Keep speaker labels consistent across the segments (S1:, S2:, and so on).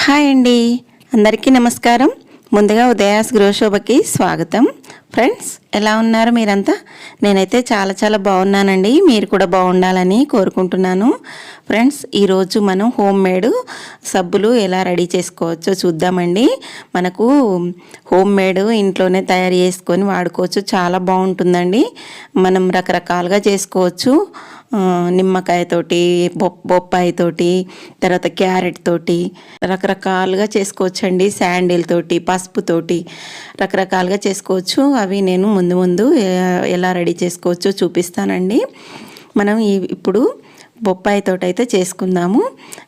S1: Hi అండి, అందరికీ నమస్కారం. ముందుగా ఉదయాస్ గృహశోభకి స్వాగతం. ఫ్రెండ్స్, ఎలా ఉన్నారు మీరంతా? నేనైతే చాలా బాగున్నానండి. మీరు కూడా బాగుండాలని కోరుకుంటున్నాను. ఫ్రెండ్స్, ఈరోజు మనం హోమ్ మేడ్ సబ్బులు ఎలా రెడీ చేసుకోవచ్చో చూద్దామండి. మనకు హోమ్ మేడ్ ఇంట్లోనే తయారు చేసుకొని వాడుకోవచ్చు. చాలా బాగుంటుందండి. మనం రకరకాలుగా చేసుకోవచ్చు. నిమ్మకాయతోటి, బొప్పాయితోటి, తర్వాత క్యారెట్ తోటి రకరకాలుగా చేసుకోవచ్చండి. శాండిల్ తోటి, పసుపుతోటి రకరకాలుగా చేసుకోవచ్చు. అవి నేను ముందు ఎలా రెడీ చేసుకోవచ్చో చూపిస్తానండి. మనం ఇప్పుడు బొప్పాయి తోటి అయితే చేసుకుందాము.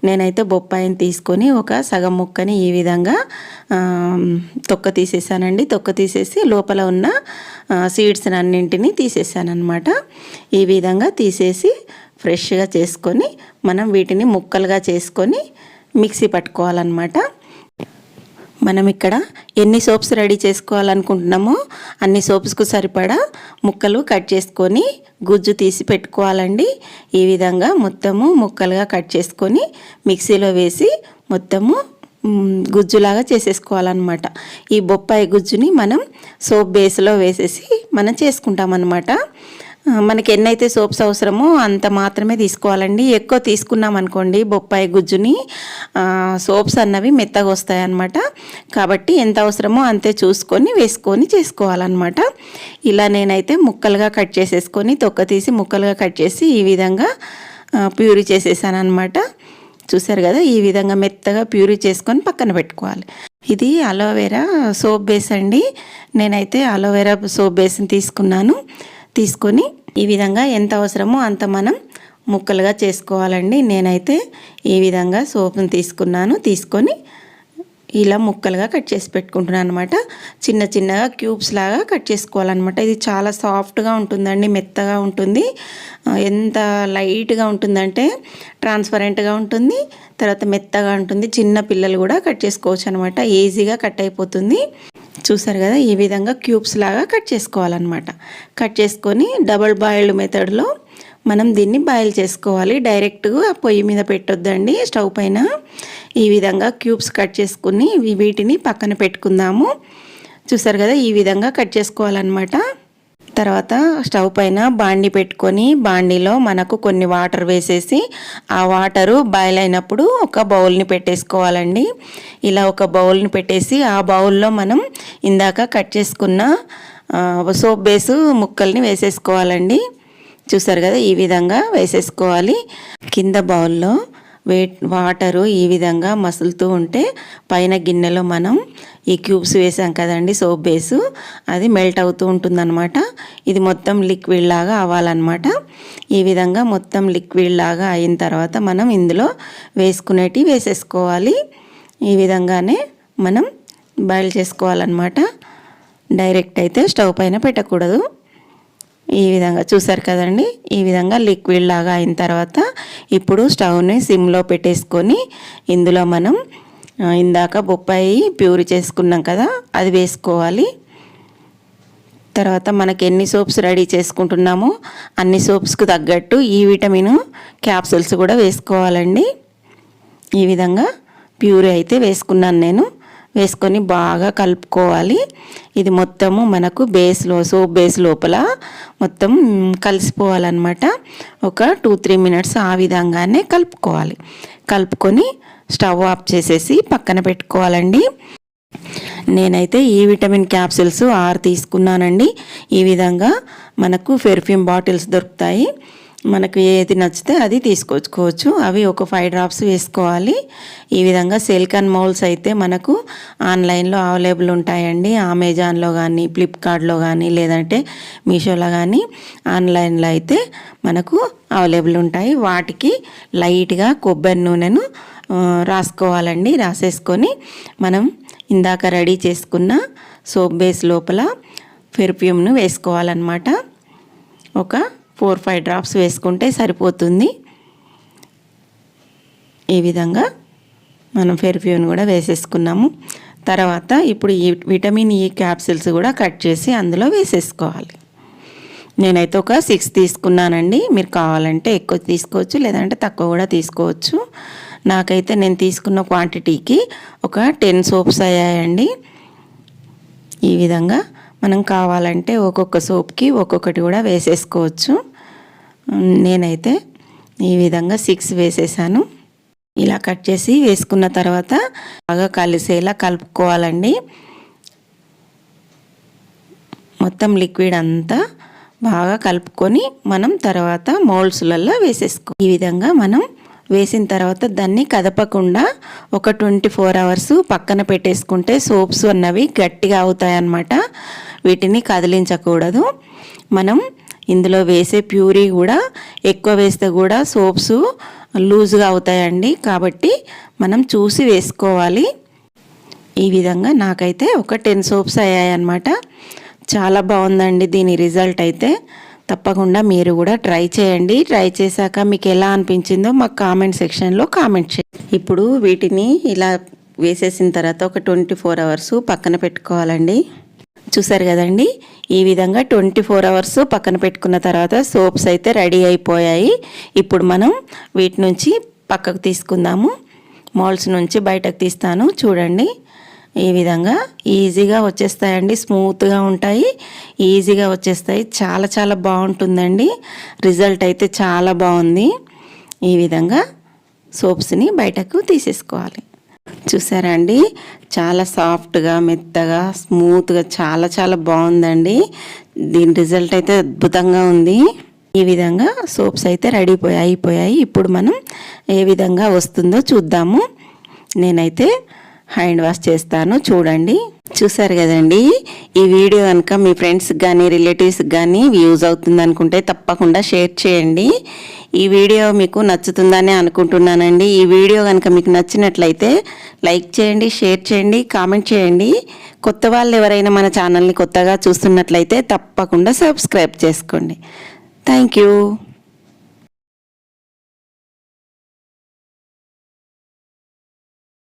S1: నేనైతే బొప్పాయిని తీసుకొని ఒక సగం ముక్కని ఈ విధంగా తొక్క తీసేసానండి. తొక్క తీసేసి లోపల ఉన్న సీడ్స్ అన్నింటినీ తీసేసాను అనమాట. ఈ విధంగా తీసేసి ఫ్రెష్గా చేసుకొని మనం వీటిని ముక్కలుగా చేసుకొని మిక్సీ పట్టుకోవాలన్నమాట. మనం ఇక్కడ ఎన్ని సోప్స్ రెడీ చేసుకోవాలనుకుంటున్నామో అన్ని సోప్స్కు సరిపడా ముక్కలు కట్ చేసుకొని గుజ్జు తీసి పెట్టుకోవాలండి. ఈ విధంగా మొత్తము ముక్కలుగా కట్ చేసుకొని మిక్సీలో వేసి మొత్తము గుజ్జులాగా చేసేసుకోవాలన్నమాట. ఈ బొప్పాయి గుజ్జుని మనం సోప్ బేస్లో వేసేసి మనం చేసుకుంటామన్నమాట. మనకి ఎన్నైతే సోప్స్ అవసరమో అంత మాత్రమే తీసుకోవాలండి. ఎక్కువ తీసుకున్నాం అనుకోండి బొప్పాయి గుజ్జుని, సోప్స్ అన్నవి మెత్తగా వస్తాయి అన్నమాట. కాబట్టి ఎంత అవసరమో అంతే చూసుకొని వేసుకొని చేసుకోవాలన్నమాట. ఇలా నేనైతే ముక్కలుగా కట్ చేసేసుకొని తొక్క తీసి ముక్కలుగా కట్ చేసి ఈ విధంగా ప్యూరీ చేసేసాను అనమాట. చూసారు కదా, ఈ విధంగా మెత్తగా ప్యూరీ చేసుకొని పక్కన పెట్టుకోవాలి. ఇది అలోవెరా సోప్ బేస్ అండి. నేనైతే అలోవెరా సోప్ బేస్ని తీసుకొని ఈ విధంగా ఎంత అవసరమో అంత మనం ముక్కలుగా చేసుకోవాలండి. నేనైతే ఈ విధంగా సోప్ని తీసుకొని ఇలా ముక్కలుగా కట్ చేసి పెట్టుకుంటున్నాను అనమాట. చిన్నగా క్యూబ్స్ లాగా కట్ చేసుకోవాలన్నమాట. ఇది చాలా సాఫ్ట్గా ఉంటుందండి, మెత్తగా ఉంటుంది. ఎంత లైట్గా ఉంటుందంటే ట్రాన్స్పరెంట్గా ఉంటుంది, తర్వాత మెత్తగా ఉంటుంది. చిన్న పిల్లలు కూడా కట్ చేసుకోవచ్చు అనమాట. ఈజీగా కట్ అయిపోతుంది. చూసారు కదా, ఈ విధంగా క్యూబ్స్ లాగా కట్ చేసుకోవాలన్నమాట. కట్ చేసుకొని డబుల్ బాయిల్డ్ మెథడ్లో మనం దీన్ని బాయిల్ చేసుకోవాలి. డైరెక్ట్గా పొయ్యి మీద పెట్టొద్దండి, స్టవ్ పైన. ఈ విధంగా క్యూబ్స్ కట్ చేసుకుని వీటిని పక్కన పెట్టుకుందాము. చూసారు కదా, ఈ విధంగా కట్ చేసుకోవాలన్నమాట. తర్వాత స్టవ్ పైన బాండీ పెట్టుకొని బాండీలో మనకు కొన్ని వాటర్ వేసేసి ఆ వాటరు బాయిల్ అయినప్పుడు ఒక బౌల్ని పెట్టేసుకోవాలండి. ఇలా ఒక బౌల్ని పెట్టేసి ఆ బౌల్లో మనం ఇందాక కట్ చేసుకున్న సోప్ బేసు ముక్కల్ని వేసేసుకోవాలండి. చూసారు కదా, ఈ విధంగా వేసేసుకోవాలి. కింద బౌల్లో వాటరు ఈ విధంగా మసులుతూ ఉంటే పైన గిన్నెలో మనం ఈ క్యూబ్స్ వేసాం కదండి సోప్ బేసు, అది మెల్ట్ అవుతూ ఉంటుందన్నమాట. ఇది మొత్తం లిక్విడ్ లాగా అవ్వాలన్నమాట. ఈ విధంగా మొత్తం లిక్విడ్ లాగా అయిన తర్వాత మనం ఇందులో వేసేసుకోవాలి. ఈ విధంగానే మనం బాయిల్ చేసుకోవాలన్నమాట. డైరెక్ట్ అయితే స్టవ్ పైన పెట్టకూడదు. ఈ విధంగా చూసారు కదండి, ఈ విధంగా లిక్విడ్ లాగా అయిన తర్వాత ఇప్పుడు స్టవ్ని సిమ్లో పెట్టేసుకొని ఇందులో మనం ఇందాక బొప్పాయి ప్యూరీ చేసుకున్నాం కదా, అది వేసుకోవాలి. తర్వాత మనకి ఎన్ని సోప్స్ రెడీ చేసుకుంటున్నామో అన్ని సోప్స్కు తగ్గట్టు ఈ విటమిన్ క్యాప్సూల్స్ కూడా వేసుకోవాలండి. ఈ విధంగా ప్యూరీ అయితే వేసుకున్నాను నేను. వేసుకొని బాగా కలుపుకోవాలి. ఇది మొత్తము మనకు సోప్ బేస్ లోపల మొత్తం కలిసిపోవాలన్నమాట. ఒక 2-3 మినిట్స్ ఆ విధంగానే కలుపుకోవాలి. కలుపుకొని స్టవ్ ఆఫ్ చేసేసి పక్కన పెట్టుకోవాలండి. నేనైతే ఈ విటమిన్ క్యాప్సూల్స్ 6 తీసుకున్నానండి. ఈ విధంగా మనకు పెర్ఫ్యూమ్ బాటిల్స్ దొరుకుతాయి. మనకు ఏది నచ్చితే అది తీసుకొచ్చుకోవచ్చు. అవి ఒక 5 డ్రాప్స్ వేసుకోవాలి. ఈ విధంగా సిలికాన్ మౌల్స్ అయితే మనకు ఆన్లైన్లో అవైలబుల్ ఉంటాయండి. అమెజాన్లో కానీ, ఫ్లిప్కార్ట్లో కానీ, లేదంటే మీషోలో కానీ ఆన్లైన్లో అయితే మనకు అవైలబుల్ ఉంటాయి. వాటికి లైట్గా కొబ్బరి నూనెను రాసుకోవాలండి. రాసేసుకొని మనం ఇందాక రెడీ చేసుకున్న సోప్ బేస్ లోపల పెర్ఫ్యూమ్ను వేసుకోవాలన్నమాట. ఒక 4-5 డ్రాప్స్ వేసుకుంటే సరిపోతుంది. ఈ విధంగా మనం పెర్ఫ్యూమ్ కూడా వేసేసుకున్నాము. తర్వాత ఇప్పుడు ఈ విటమిన్ ఈ క్యాప్సూల్స్ కూడా కట్ చేసి అందులో వేసేసుకోవాలి. నేనైతే ఒక 6 తీసుకున్నానండి. మీరు కావాలంటే ఎక్కువ తీసుకోవచ్చు, లేదంటే తక్కువ కూడా తీసుకోవచ్చు. నాకైతే నేను తీసుకున్న క్వాంటిటీకి ఒక 10 సోప్స్ అయ్యాయండి. ఈ విధంగా మనం కావాలంటే ఒక్కొక్క సోప్కి ఒక్కొక్కటి కూడా వేసేసుకోవచ్చు. నేనైతే ఈ విధంగా 6 వేసేసాను. ఇలా కట్ చేసి వేసుకున్న తర్వాత బాగా కలిసేలా కలుపుకోవాలండి. మొత్తం లిక్విడ్ అంతా బాగా కలుపుకొని మనం తర్వాత మౌల్డ్స్లలో వేసేసుకో. ఈ విధంగా మనం వేసిన తర్వాత దాన్ని కదపకుండా ఒక 24 అవర్స్ పక్కన పెట్టేసుకుంటే సోప్స్ అన్నవి గట్టిగా అవుతాయన్నమాట. వీటిని కదిలించకూడదు. మనం ఇందులో వేసే ప్యూరీ కూడా ఎక్కువ వేస్తే కూడా సోప్స్ లూజ్గా అవుతాయండి. కాబట్టి మనం చూసి వేసుకోవాలి. ఈ విధంగా నాకైతే ఒక 10 సోప్స్ అయ్యాయన్నమాట. చాలా బాగుందండి దీని రిజల్ట్ అయితే. తప్పకుండా మీరు కూడా ట్రై చేయండి. ట్రై చేశాక మీకు ఎలా అనిపించిందో మాకు కామెంట్ సెక్షన్లో కామెంట్ చేయండి. ఇప్పుడు వీటిని ఇలా వేసేసిన తర్వాత ఒక 24 అవర్స్ పక్కన పెట్టుకోవాలండి. చూసారు కదండి, ఈ విధంగా 24 అవర్స్ పక్కన పెట్టుకున్న తర్వాత సోప్స్ అయితే రెడీ అయిపోయాయి. ఇప్పుడు మనం వీటి నుంచి పక్కకు తీసుకుందాము. మౌల్డ్స్ నుంచి బయటకు తీస్తాను. చూడండి, ఈ విధంగా ఈజీగా వచ్చేస్తాయండి. స్మూత్గా ఉంటాయి, ఈజీగా వచ్చేస్తాయి. చాలా చాలా బాగుంటుందండి. రిజల్ట్ అయితే చాలా బాగుంది. ఈ విధంగా సోప్స్ని బయటకు తీసేసుకోవాలి. చూసారా అండి, చాలా సాఫ్ట్గా మెత్తగా స్మూత్గా చాలా చాలా బాగుందండి. దీని రిజల్ట్ అయితే అద్భుతంగా ఉంది. ఈ విధంగా సోప్స్ అయితే రెడీ అయిపోయాయి. ఇప్పుడు మనం ఏ విధంగా వస్తుందో చూద్దాము. నేనైతే హ్యాండ్ వాష్ చేస్తాను. చూడండి, చూసారు కదండి. ఈ వీడియో కనుక మీ ఫ్రెండ్స్కి కానీ రిలేటివ్స్కి కానీ యూజ్ అవుతుంది అనుకుంటే తప్పకుండా షేర్ చేయండి. ఈ వీడియో మీకు నచ్చుతుందని అనుకుంటున్నానండి. ఈ వీడియో కనుక మీకు నచ్చినట్లయితే లైక్ చేయండి, షేర్ చేయండి, కామెంట్ చేయండి. కొత్త వాళ్ళు ఎవరైనా మన ఛానల్ని కొత్తగా చూస్తున్నట్లయితే తప్పకుండా సబ్స్క్రైబ్ చేసుకోండి. Thank you.